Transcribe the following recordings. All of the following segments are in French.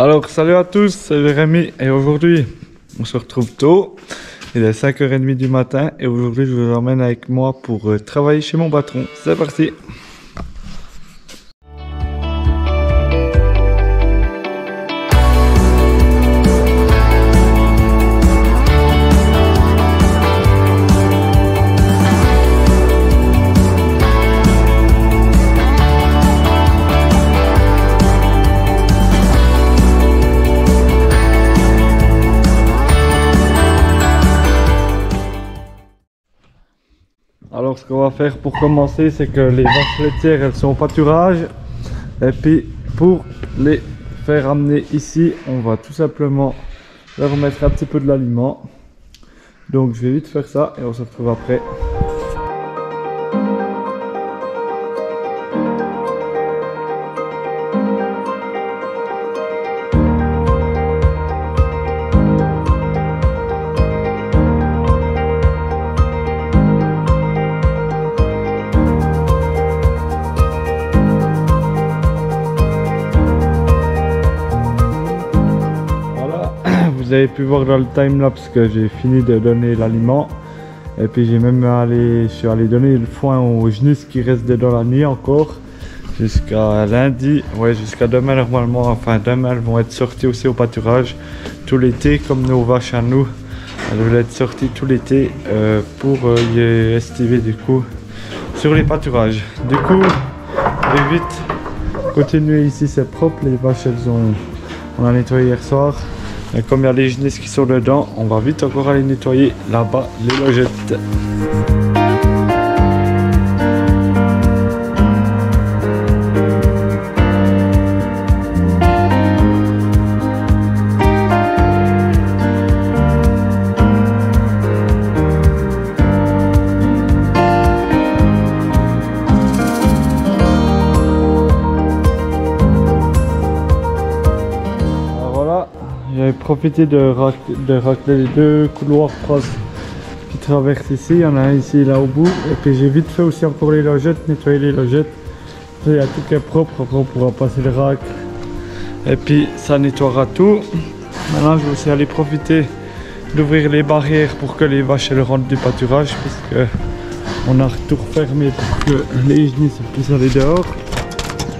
Alors salut à tous, c'est Jérémy et aujourd'hui on se retrouve tôt. Il est 5h30 du matin et aujourd'hui je vous emmène avec moi pour travailler chez mon patron. C'est parti! Alors ce qu'on va faire pour commencer, c'est que les vaches laitières elles sont au pâturage et puis pour les faire amener ici, on va tout simplement leur mettre un petit peu de l'aliment. Donc je vais vite faire ça et on se retrouve après. Vous avez pu voir dans le timelapse que j'ai fini de donner l'aliment et puis j'ai même je suis allé donner le foin aux genusses qui restent dans la nuit encore jusqu'à lundi, ouais, jusqu'à demain normalement. Enfin demain elles vont être sorties aussi au pâturage tout l'été comme nos vaches à nous, elles vont être sorties tout l'été pour y estiver du coup sur les pâturages. Du coup je vais vite continuer ici, c'est propre, les vaches on a nettoyé hier soir. Et comme il y a les genêts qui sont dedans, on va vite encore aller nettoyer là-bas les logettes. J'avais profité de racler les deux couloirs qui traversent ici. Il y en a un ici là au bout. Et puis j'ai vite fait aussi encore les logettes, nettoyer les logettes. Il y a tout qui est propre, après on pourra passer le rack. Et puis ça nettoiera tout. Maintenant je vais aussi aller profiter d'ouvrir les barrières pour que les vaches elles rentrent du pâturage, puisque on a tout refermé pour que les genilles puissent aller dehors.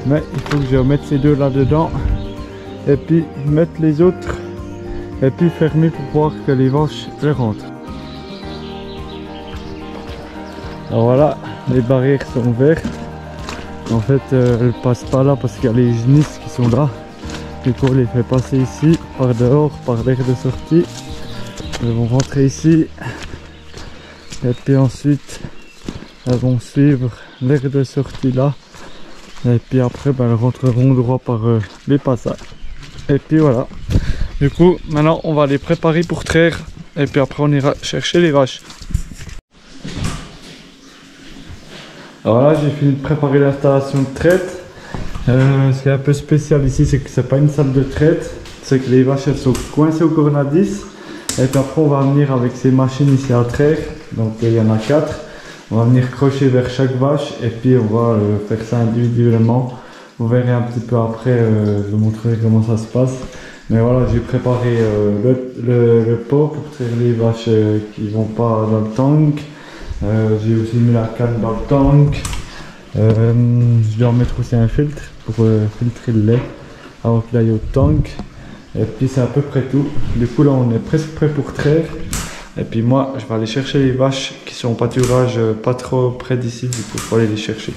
Mais il faut que je mette ces deux là dedans. Et puis mettre les autres et puis fermer pour voir que les vaches elles rentrent. Alors voilà, les barrières sont ouvertes. En fait elles passent pas là parce qu'il y a les genisses qui sont là. Du coup on les fait passer ici par dehors, par l'air de sortie. Elles vont rentrer ici et puis ensuite elles vont suivre l'air de sortie là et puis après elles rentreront droit par les passages. Et puis voilà, du coup maintenant on va les préparer pour traire et puis après on ira chercher les vaches. Alors là j'ai fini de préparer l'installation de traite. Ce qui est un peu spécial ici, c'est que c'est pas une salle de traite, c'est que les vaches elles sont coincées au cornadis. Et puis après on va venir avec ces machines ici à traire, donc il y en a 4. On va venir crocher vers chaque vache et puis on va faire ça individuellement. Vous verrez un petit peu après, je vous montrerai comment ça se passe. Mais voilà, j'ai préparé le pot pour traire les vaches qui vont pas dans le tank. J'ai aussi mis la canne dans le tank. Je dois en mettre aussi un filtre pour filtrer le lait avant qu'il aille au tank. Et puis c'est à peu près tout. Du coup là on est presque prêt pour traire. Et puis moi je vais aller chercher les vaches qui sont au pâturage pas trop près d'ici, du coup il faut aller les chercher.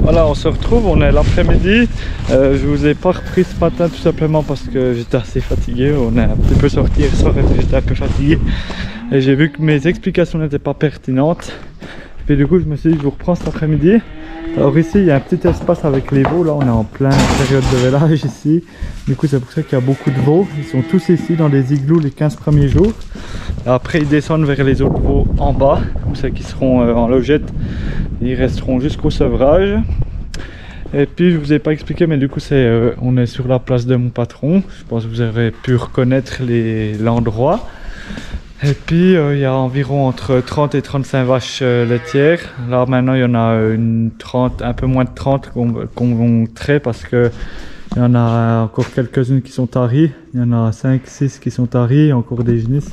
Voilà, on se retrouve, on est l'après-midi. Je vous ai pas repris ce matin tout simplement parce que j'étais assez fatigué. On est un petit peu sorti hier soir et j'étais un peu fatigué. Et j'ai vu que mes explications n'étaient pas pertinentes. Et du coup, je me suis dit, je vous reprends cet après-midi. Alors ici, il y a un petit espace avec les veaux. Là, on est en pleine période de vélage ici. Du coup, c'est pour ça qu'il y a beaucoup de veaux. Ils sont tous ici dans des igloos les 15 premiers jours. Après, ils descendent vers les autres veaux en bas, comme ça qui seront en logette. Ils resteront jusqu'au sevrage. Et puis je vous ai pas expliqué, mais du coup on est sur la place de mon patron. Je pense que vous avez pu reconnaître l'endroit. Et puis il y a environ entre 30 et 35 vaches laitières. Là maintenant il y en a un peu moins de 30 qu'on traite parce que il y en a encore quelques-unes qui sont taries. Il y en a 5-6 qui sont taries, encore des génisses.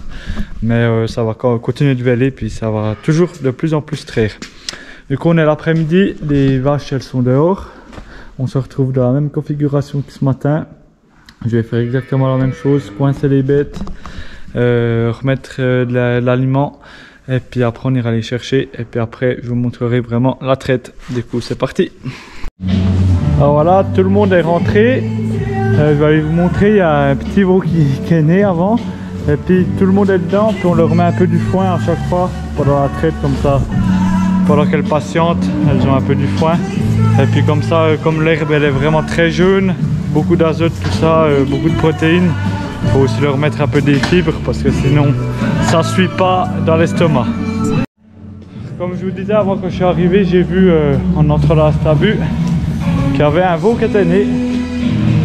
Mais ça va continuer de veiller, puis ça va toujours de plus en plus traire. Du coup on est l'après-midi, les vaches elles sont dehors. On se retrouve dans la même configuration que ce matin. Je vais faire exactement la même chose, coincer les bêtes, remettre de l'aliment. Et puis après on ira les chercher. Et puis après je vous montrerai vraiment la traite. Du coup c'est parti. Alors voilà, tout le monde est rentré. Je vais aller vous montrer, il y a un petit veau qui est né avant. Et puis tout le monde est dedans, puis on leur met un peu du foin à chaque fois pendant la traite comme ça. Pendant qu'elles patientent, elles ont un peu du foin. Et puis comme ça, comme l'herbe elle est vraiment très jaune, beaucoup d'azote, tout ça, beaucoup de protéines. Il faut aussi leur mettre un peu des fibres parce que sinon ça ne suit pas dans l'estomac. Comme je vous disais avant, quand je suis arrivé, j'ai vu en entrant dans la stabule qu'il y avait un veau qui était né.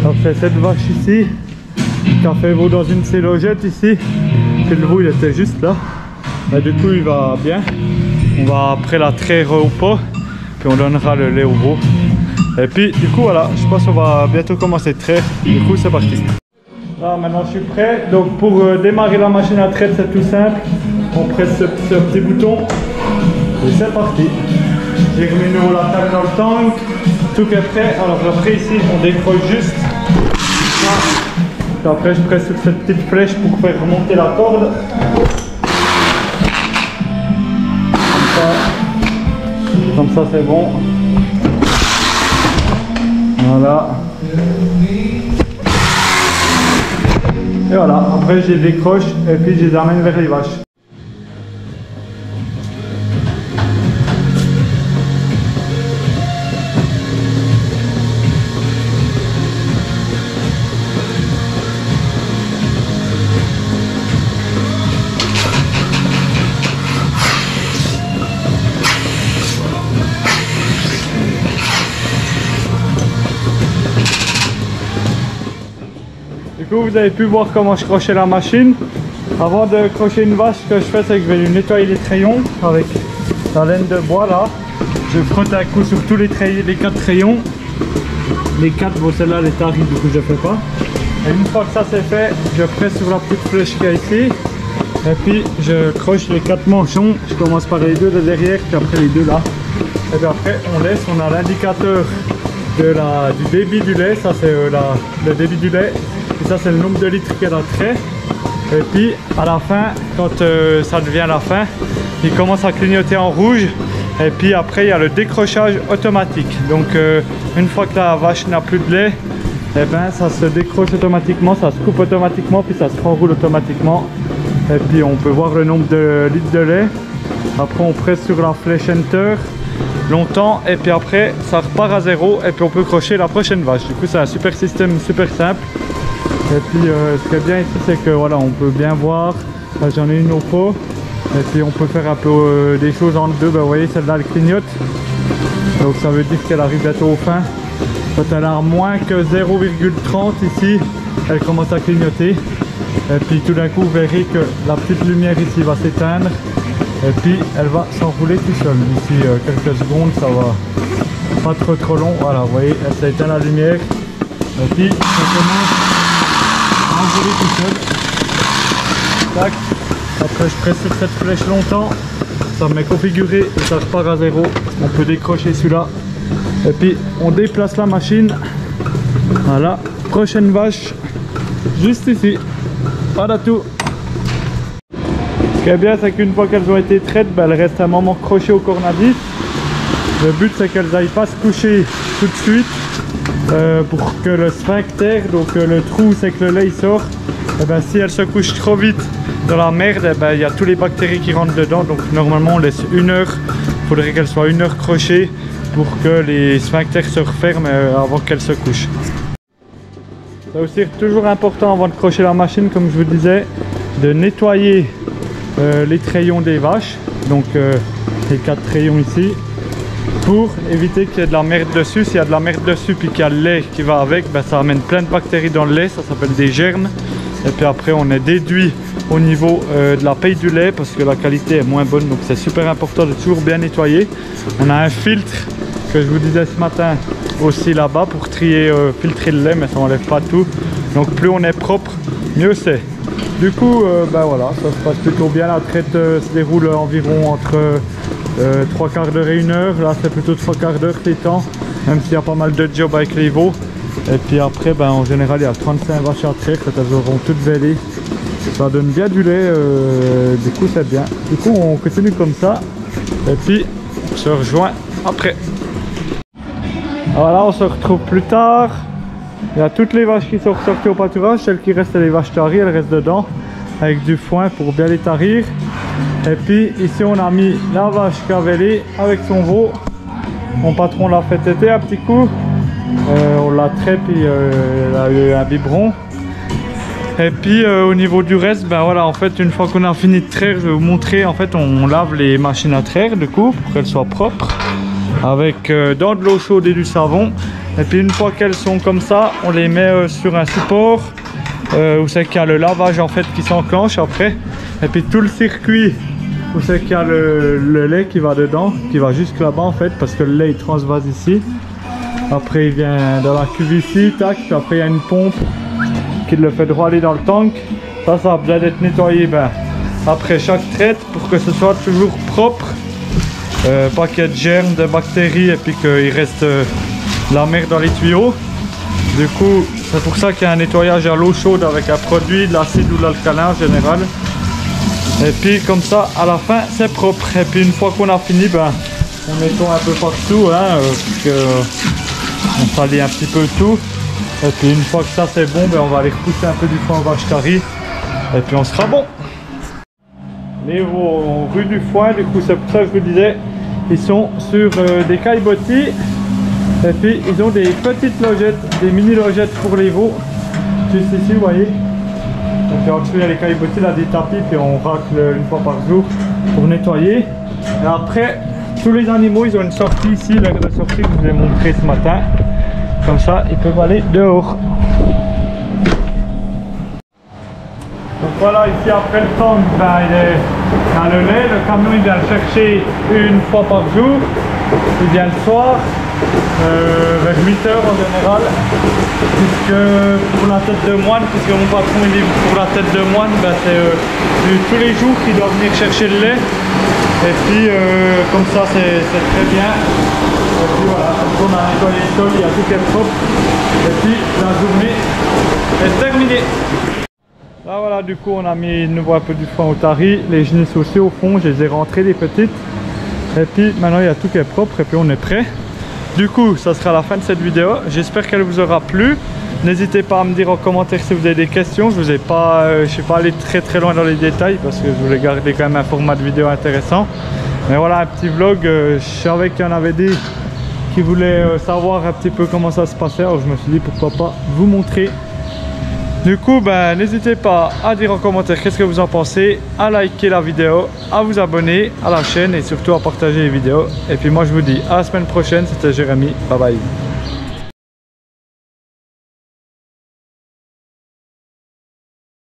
Donc c'est cette vache ici qui a fait veau dans une de ses logettes ici. Et le veau il était juste là. Et du coup il va bien. On va après la traire au pot, puis on donnera le lait au veau. Et puis du coup voilà, je pense qu'on va bientôt commencer de traire. Du coup c'est parti. Là maintenant je suis prêt. Donc pour démarrer la machine à traite c'est tout simple. On presse ce petit bouton et c'est parti. J'ai remis nous la table dans le tank. Tout est prêt. Alors après ici on décroche juste. Puis après je presse sur cette petite flèche pour faire remonter la corde. Comme ça c'est bon. Voilà. Et voilà, après je les décroche et puis je les amène vers les vaches. Du coup vous avez pu voir comment je crochais la machine. Avant de crocher une vache, ce que je fais c'est que je vais lui nettoyer les trayons avec la laine de bois là. Je frotte un coup sur tous les 4 trayons. Les 4, bon celle-là elle est tarie, du coup je ne fais pas. Et une fois que ça c'est fait, je presse sur la petite flèche qu'il y a ici. Et puis je croche les 4 manchons. Je commence par les 2 de derrière, puis après les 2 là. Et puis après on laisse, on a l'indicateur du débit du lait. Ça c'est le débit du lait. Et ça c'est le nombre de litres qu'elle a trait. Et puis à la fin, quand ça devient la fin, il commence à clignoter en rouge. Et puis après il y a le décrochage automatique. Donc une fois que la vache n'a plus de lait, et ben ça se décroche automatiquement, ça se coupe automatiquement, puis ça se renroule automatiquement. Et puis on peut voir le nombre de litres de lait. Après on presse sur la flèche Enter longtemps et puis après ça repart à 0 et puis on peut crocher la prochaine vache. Du coup c'est un super système, super simple. Et puis ce qui est bien ici c'est que voilà, on peut bien voir. Là j'en ai une au pot. Et puis on peut faire un peu des choses entre deux. Ben, vous voyez celle-là elle clignote. Donc ça veut dire qu'elle arrive bientôt au fin. Quand elle a moins que 0,30 ici, elle commence à clignoter. Et puis tout d'un coup vous verrez que la petite lumière ici va s'éteindre. Et puis elle va s'enrouler tout seul. Ici quelques secondes, ça va pas trop long. Voilà, vous voyez, elle s'éteint la lumière. Et puis ça commence à enrouler tout seul. Tac. Après je presse sur cette flèche longtemps. Ça me met configuré et ça repart à 0. On peut décrocher celui-là. Et puis on déplace la machine. Voilà. Prochaine vache. Juste ici. Voilà tout. Ce qui est bien, c'est qu'une fois qu'elles ont été traites, ben, elles restent un moment crochées au cornadis. Le but c'est qu'elles n'aillent pas se coucher tout de suite pour que le sphincter, donc le trou c'est que le lait il sort, et ben, si elles se couchent trop vite dans la merde, et ben, y a tous les bactéries qui rentrent dedans. Donc normalement on laisse 1 heure, il faudrait qu'elles soient 1 heure crochées pour que les sphincters se referment avant qu'elles se couchent. C'est aussi toujours important avant de crocher la machine, comme je vous disais, de nettoyer les trayons des vaches, donc les 4 trayons ici. pour éviter qu'il y ait de la merde dessus. S'il y a de la merde dessus puis qu'il y a le lait qui va avec, ben, ça amène plein de bactéries dans le lait, ça s'appelle des germes. Et puis après on est déduit au niveau de la paille du lait parce que la qualité est moins bonne, donc c'est super important de toujours bien nettoyer. On a un filtre que je vous disais ce matin aussi là-bas pour trier, filtrer le lait, mais ça n'enlève pas tout. Donc plus on est propre, mieux c'est. Du coup, ben voilà, ça se passe plutôt bien. La traite se déroule environ entre 3 quarts d'heure et 1 heure. Là, c'est plutôt 3 quarts d'heure les temps, même s'il y a pas mal de jobs avec les veaux. Et puis après, ben, en général, il y a 35 vaches à traire quand elles auront toutes vêlées. Ça donne bien du lait, du coup, c'est bien. Du coup, on continue comme ça. Et puis, on se rejoint après. Voilà, on se retrouve plus tard. Il y a toutes les vaches qui sont ressorties au pâturage. Celles qui restent, les vaches taries, elles restent dedans avec du foin pour bien les tarir. Et puis ici on a mis la vache qui a vêlé avec son veau. Mon patron l'a fait téter un petit coup. On l'a trait puis elle a eu un biberon. Et puis au niveau du reste, ben voilà, en fait une fois qu'on a fini de traire, je vais vous montrer. En fait on lave les machines à traire du coup pour qu'elles soient propres avec dans de l'eau chaude et du savon. Et puis une fois qu'elles sont comme ça, on les met sur un support où c'est qu'il y a le lavage en fait qui s'enclenche après. Et puis tout le circuit où c'est qu'il y a le lait qui va dedans, qui va jusque là-bas en fait, parce que le lait il transvase ici. Après il vient dans la cuve ici, tac, puis après il y a une pompe qui le fait droit aller dans le tank. Ça a besoin d'être nettoyé ben, après chaque traite pour que ce soit toujours propre. Pas qu'il y ait de germes, de bactéries et puis qu'il reste la merde dans les tuyaux. Du coup c'est pour ça qu'il y a un nettoyage à l'eau chaude avec un produit, de l'acide ou de l'alcalin en général. Et puis comme ça à la fin c'est propre. Et puis une fois qu'on a fini, ben, on nettoie un peu partout hein, parce que on salit un petit peu tout. Et puis une fois que ça c'est bon, ben, on va aller repousser un peu du foin aux vaches taries. Et puis on sera bon. Les veaux rue du foin, du coup c'est pour ça que je vous disais, ils sont sur des caillebotis. Et puis ils ont des petites logettes, des mini logettes pour les veaux. Juste ici vous voyez. Et puis en dessous il y a les caillebotis, là des tapis, puis on racle une fois par jour pour nettoyer. Et après tous les animaux ils ont une sortie ici, l'aire de sortie que je vous ai montré ce matin. Comme ça ils peuvent aller dehors. Donc voilà, ici après le tank, ben, il y a le lait, le camion il vient le chercher une fois par jour. Il vient le soir, vers 8 h en général, puisque pour la tête de moine, puisque mon patron il livre pour la tête de moine, ben, c'est tous les jours qu'il doit venir chercher le lait. Et puis comme ça c'est très bien. Et puis voilà, on a nettoyé les sols, il y a tout qui est propre. Et puis la journée est terminée. Là voilà, du coup on a mis de nouveau un peu du foin au tari, les genisses aussi au fond, je les ai rentrées les petites. Et puis maintenant il y a tout qui est propre et puis on est prêt. Du coup ça sera la fin de cette vidéo, j'espère qu'elle vous aura plu. N'hésitez pas à me dire en commentaire si vous avez des questions, je ne suis pas allé très loin dans les détails parce que je voulais garder quand même un format de vidéo intéressant. Mais voilà, un petit vlog, je savais qu'il y en avait des qui voulaient savoir un petit peu comment ça se passait, alors je me suis dit pourquoi pas vous montrer. Du coup, ben, n'hésitez pas à dire en commentaire qu'est-ce que vous en pensez, à liker la vidéo, à vous abonner à la chaîne et surtout à partager les vidéos. Et puis moi je vous dis à la semaine prochaine, c'était Jérémy, bye bye.